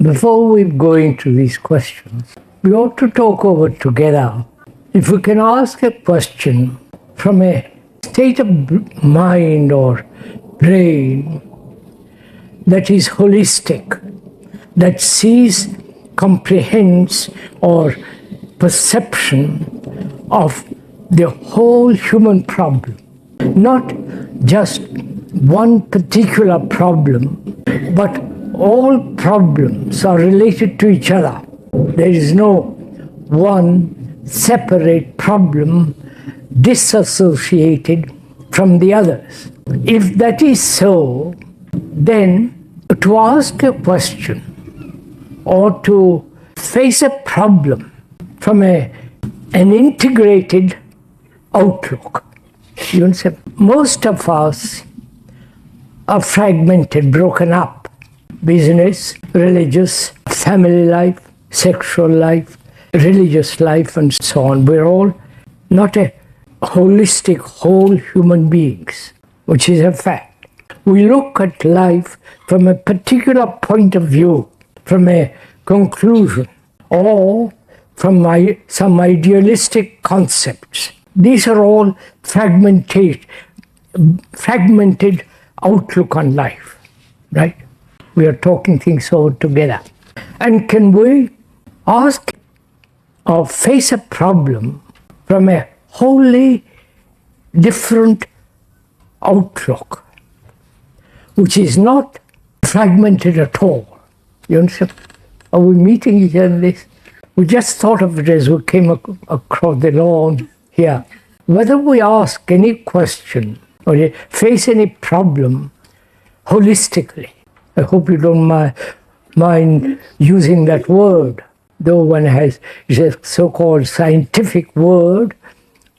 Before we go into these questions, we ought to talk over together. If we can ask a question from a state of mind or brain that is holistic, that sees, comprehends, or perception of the whole human problem, not just one particular problem, but all problems are related to each other. There is no one separate problem disassociated from the others. If that is so, then to ask a question or to face a problem from an integrated outlook. You understand? Most of us are fragmented, broken up. Business, religious, family life, sexual life, religious life, and so on. We're all not a holistic, whole human beings, which is a fact. We look at life from a particular point of view, from a conclusion, or from some idealistic concepts. These are all fragmented outlook on life, right? We are talking things over together. And can we ask or face a problem from a wholly different outlook, which is not fragmented at all? You understand? Are we meeting each other in this? We just thought of it as we came across the lawn here. Whether we ask any question or face any problem holistically, I hope you don't mind using that word, though one has it's a so-called scientific word,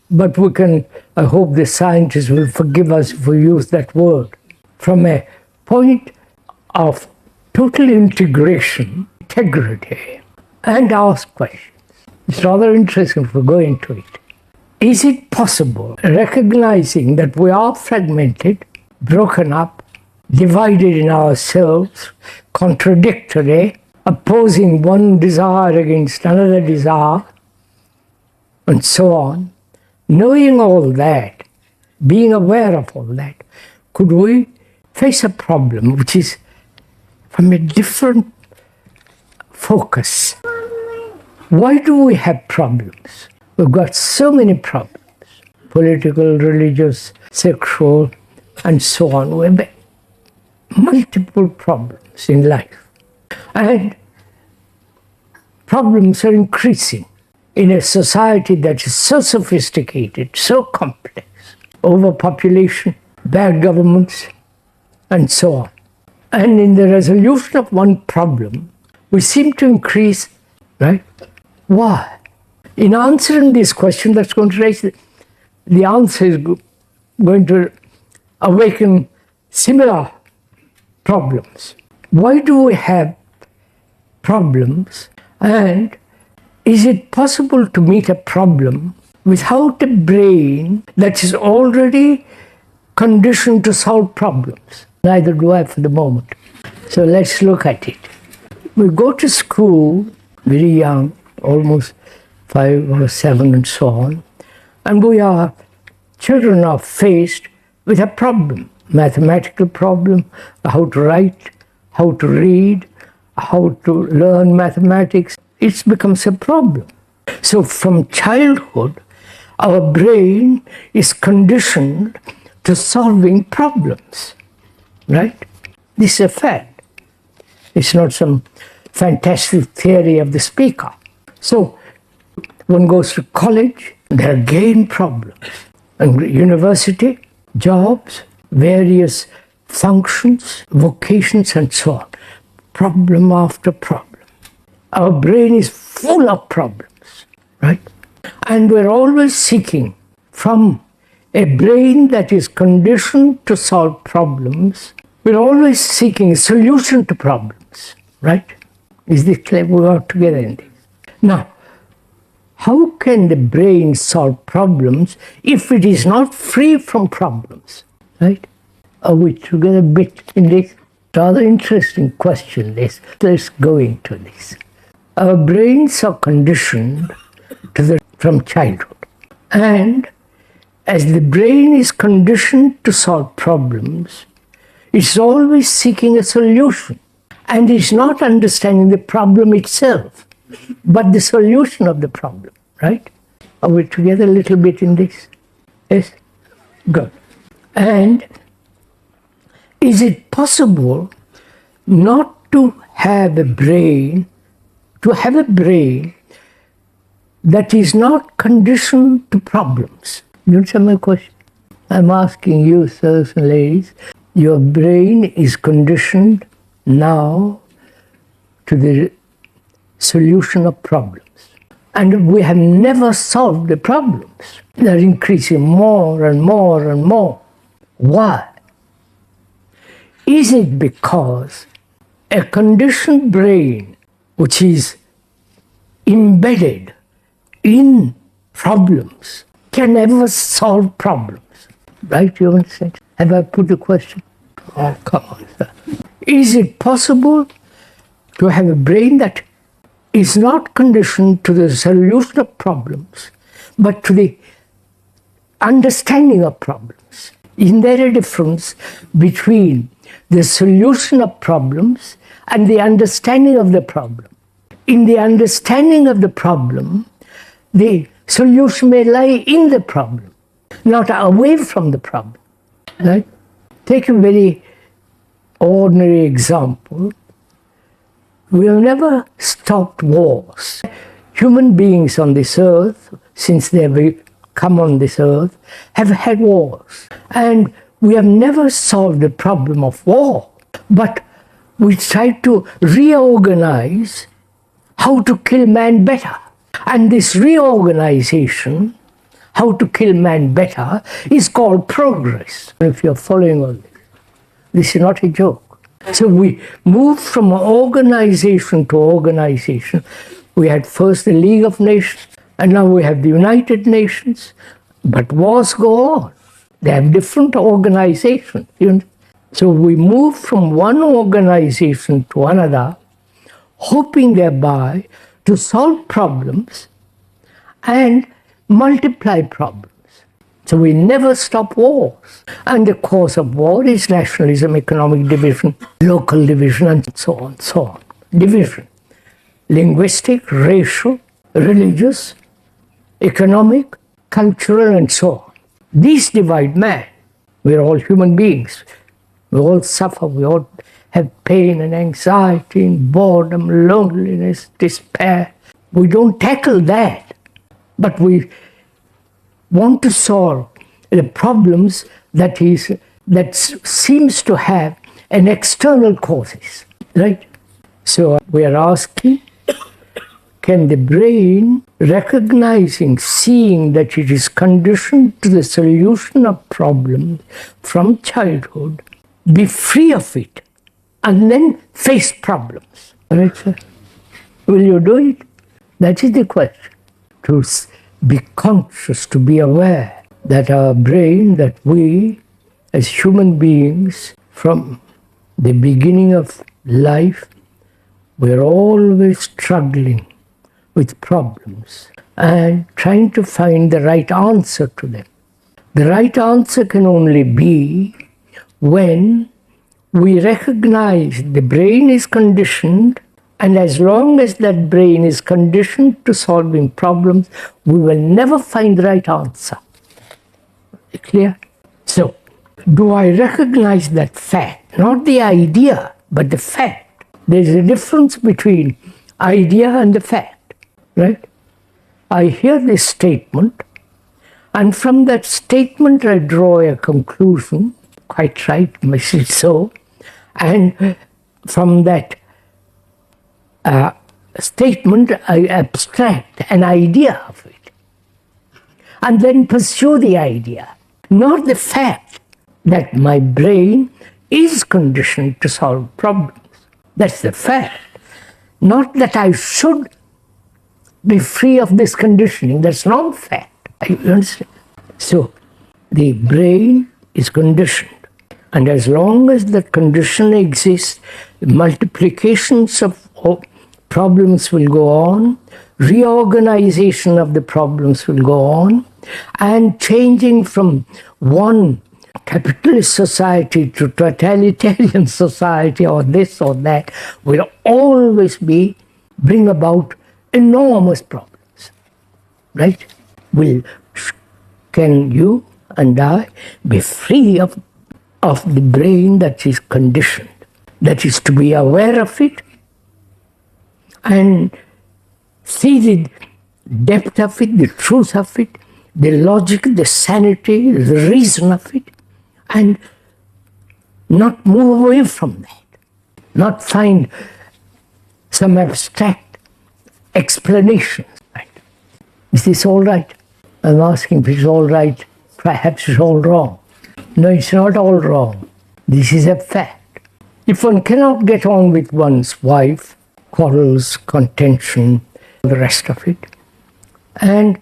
but we can, I hope the scientists will forgive us if we use that word. From a point of total integration, integrity, and ask questions. It's rather interesting if we go into it. Is it possible, recognizing that we are fragmented, broken up, divided in ourselves, contradictory, opposing one desire against another desire, and so on, knowing all that, being aware of all that, could we face a problem which is from a different focus? Why do we have problems? We've got so many problems, political, religious, sexual, and so on. We have multiple problems in life. And problems are increasing in a society that is so sophisticated, so complex. Overpopulation, bad governments, and so on. And in the resolution of one problem, we seem to increase, right? Why? In answering this question, that's going to raise the answer is going to awaken similar problems. Why do we have problems? And is it possible to meet a problem without a brain that is already conditioned to solve problems? Neither do I for the moment. So let's look at it. We go to school very young, almost 5 or 7 and so on, and children are faced with a problem. Mathematical problem, how to write, how to read, how to learn mathematics. It becomes a problem. So from childhood, our brain is conditioned to solving problems, right? This is a fact. It's not some fantastic theory of the speaker. So one goes to college, there are again problems. And university, jobs, various functions, vocations, and so on. Problem after problem. Our brain is full of problems, right? And we're always seeking from a brain that is conditioned to solve problems, we're always seeking a solution to problems, right? Is this clear? We are together in this. Now, how can the brain solve problems if it is not free from problems, right? Are we together a bit in this? Rather interesting question. Let's go into this. Our brains are conditioned from childhood. And as the brain is conditioned to solve problems, it's always seeking a solution. And it's not understanding the problem itself, but the solution of the problem, right? Are we together a little bit in this? Yes? Good. And is it possible not to have a brain that is not conditioned to problems? You understand my question? I'm asking you, sirs and ladies, your brain is conditioned now to the solution of problems. And we have never solved the problems. They're increasing more and more and more. Why? Is it because a conditioned brain, which is embedded in problems, can never solve problems? Right, you understand? Have I put the question? Oh, come on, sir. Is it possible to have a brain that is not conditioned to the solution of problems, but to the understanding of problems? Isn't there a difference between the solution of problems and the understanding of the problem? In the understanding of the problem, the solution may lie in the problem, not away from the problem. Right? Take a very ordinary example. We have never stopped wars. Human beings on this earth, since they have come on this earth, have had wars. And we have never solved the problem of war. But we try to reorganize how to kill man better. And this reorganization, how to kill man better, is called progress. If you're following all this is not a joke. So we move from organization to organization. We had first the League of Nations, and now we have the United Nations. But wars go on. They have different organizations. So we move from one organization to another, hoping thereby to solve problems and multiply problems. So we never stop wars. And the cause of war is nationalism, economic division, local division, and so on, so on. Division. Linguistic, racial, religious, economic, cultural, and so on. These divide man. We're all human beings. We all suffer. We all have pain and anxiety and boredom, loneliness, despair. We don't tackle that. But we want to solve the problems that seems to have an external causes, right? So we are asking, can the brain, recognizing, seeing that it is conditioned to the solution of problems from childhood, be free of it and then face problems? Right, sir? Will you do it? That is the question. To be conscious, to be aware that our brain, that we as human beings from the beginning of life, we're always struggling with problems and trying to find the right answer to them. The right answer can only be when we recognize the brain is conditioned, and as long as that brain is conditioned to solving problems, we will never find the right answer. Clear? So, do I recognize that fact? Not the idea, but the fact. There's a difference between idea and the fact, right? I hear this statement, and from that statement I draw a conclusion, quite right, maybe so, and from that statement I abstract an idea of it, and then pursue the idea, not the fact that my brain is conditioned to solve problems. That's the fact. Not that I should be free of this conditioning. That's not fact. You understand? So the brain is conditioned. And as long as that condition exists, multiplications of problems will go on, reorganization of the problems will go on, and changing from one capitalist society to totalitarian society or this or that will always bring about enormous problems, right? Can you and I be free of the brain that is conditioned, that is to be aware of it and see the depth of it, the truth of it, the logic, the sanity, the reason of it, and not move away from that, not find some abstract explanation. Right? Is this all right? I'm asking if it's all right. Perhaps it's all wrong. No, it's not all wrong. This is a fact. If one cannot get on with one's wife, quarrels, contention, the rest of it, and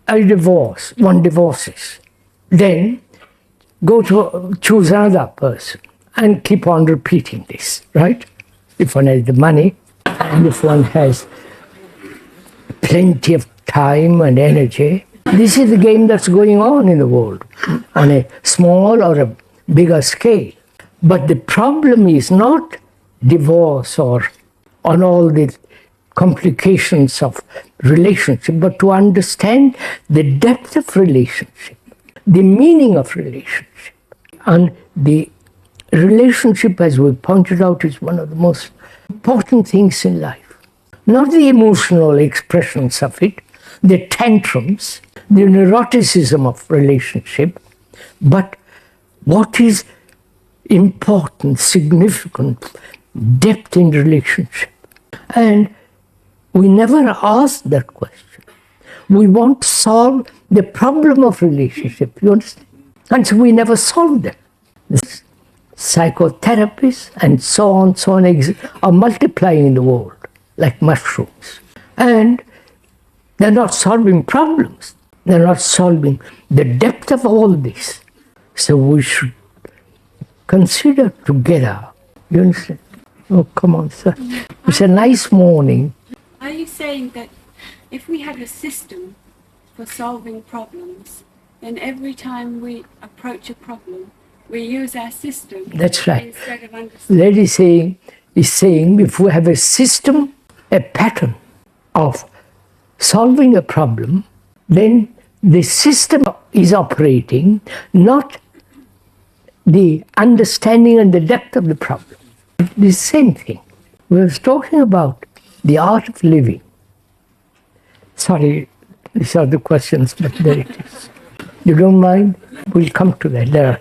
one divorces, then go to choose another person and keep on repeating this, right? If one has the money and if one has plenty of time and energy, this is the game that's going on in the world on a small or a bigger scale. But the problem is not divorce or on all the complications of relationship, but to understand the depth of relationship, the meaning of relationship. And the relationship, as we pointed out, is one of the most important things in life. Not the emotional expressions of it, the tantrums, the neuroticism of relationship, but what is important, significant, depth in relationship. And we never ask that question. We want to solve the problem of relationship, you understand? And so we never solve them. The psychotherapists and so on are multiplying in the world like mushrooms. And they're not solving problems. They're not solving the depth of all this. So we should consider together. You understand? Oh, come on, sir. It's a nice morning. Are you saying that if we had a system for solving problems, then every time we approach a problem, we use our system? That's right. Instead of understanding? Lady is saying if we have a system, a pattern of solving a problem, then the system is operating, not the understanding and the depth of the problem. The same thing. We were talking about the art of living. Sorry, these are the questions, but there it is. You don't mind? We'll come to that. There are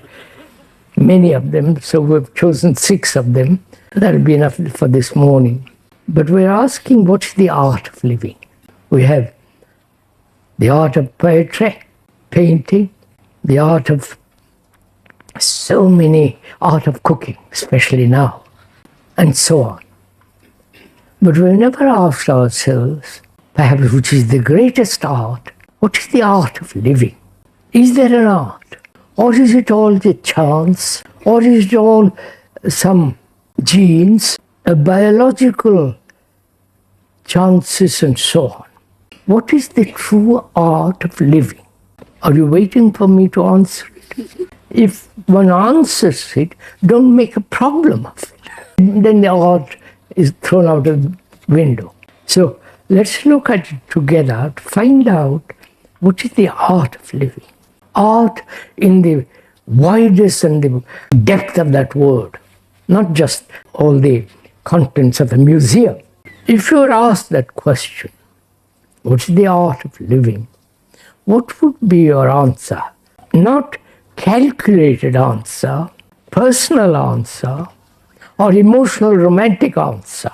many of them, so we've chosen 6 of them. That'll be enough for this morning. But we're asking, what's the art of living? We have the art of poetry, painting, the art of art of cooking, especially now, and so on. But we've never asked ourselves, perhaps which is the greatest art, what is the art of living? Is there an art? Or is it all the chance? Or is it all some genes, biological chances and so on? What is the true art of living? Are you waiting for me to answer it? If one answers it, don't make a problem of it. Then the art is thrown out of the window. So let's look at it together to find out what is the art of living. Art in the widest and the depth of that word, not just all the contents of a museum. If you were asked that question, what's the art of living? What would be your answer? Not calculated answer, personal answer, or emotional romantic answer,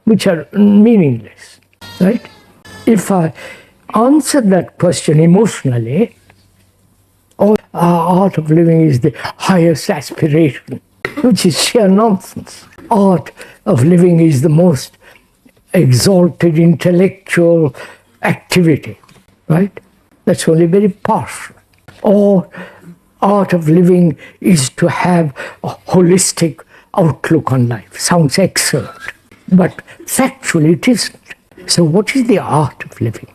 which are meaningless, right? If I answer that question emotionally, our art of living is the highest aspiration, which is sheer nonsense. Art of living is the most exalted intellectual activity, right? That's only very partial. Or art of living is to have a holistic outlook on life. Sounds excellent, but factually it isn't. So what is the art of living?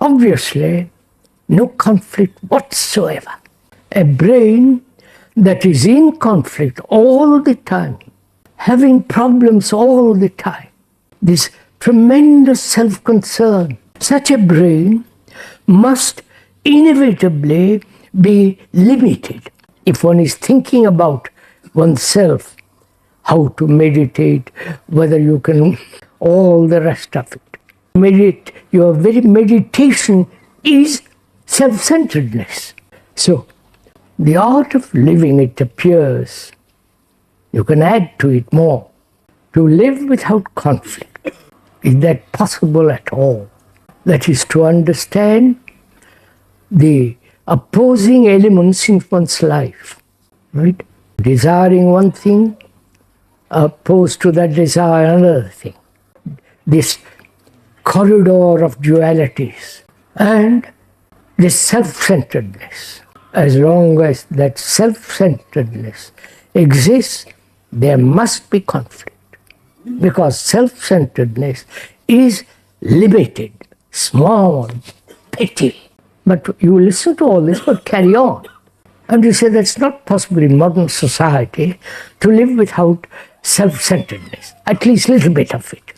Obviously, no conflict whatsoever. A brain that is in conflict all the time, having problems all the time, this tremendous self-concern, such a brain must inevitably be limited. If one is thinking about oneself, how to meditate, whether you can, all the rest of it. Your very meditation is self-centeredness. So, the art of living, it appears, you can add to it more, to live without conflict. Is that possible at all? That is to understand the opposing elements in one's life, right? Desiring one thing, opposed to that desire another thing. This corridor of dualities and this self-centeredness. As long as that self-centeredness exists, there must be conflict. Because self-centeredness is limited, small, petty. But you listen to all this, but carry on. And you say that's not possible in modern society to live without self-centeredness, at least a little bit of it.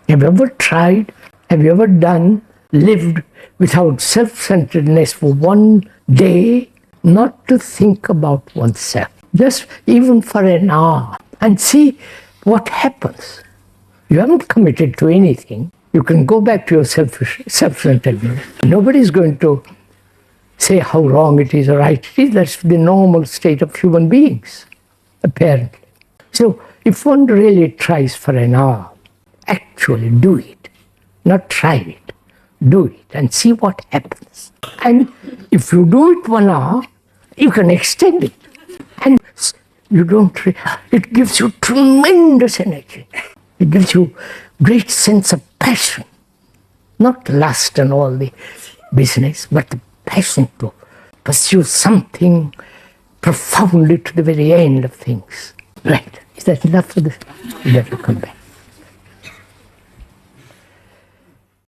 Have you ever tried, have you ever lived without self-centeredness for one day, not to think about oneself, just even for an hour, and see what happens? You haven't committed to anything. You can go back to your self-centeredness. Nobody's going to say how wrong it is or right it is. That's the normal state of human beings, apparently. So if one really tries for an hour, actually do it. Not try it. Do it and see what happens. And if you do it 1 hour, you can extend it. And you don't, it gives you tremendous energy. It gives you great sense of passion. Not lust and all the business, but the passion to pursue something profoundly to the very end of things. Right. Is that enough for this? You better come back.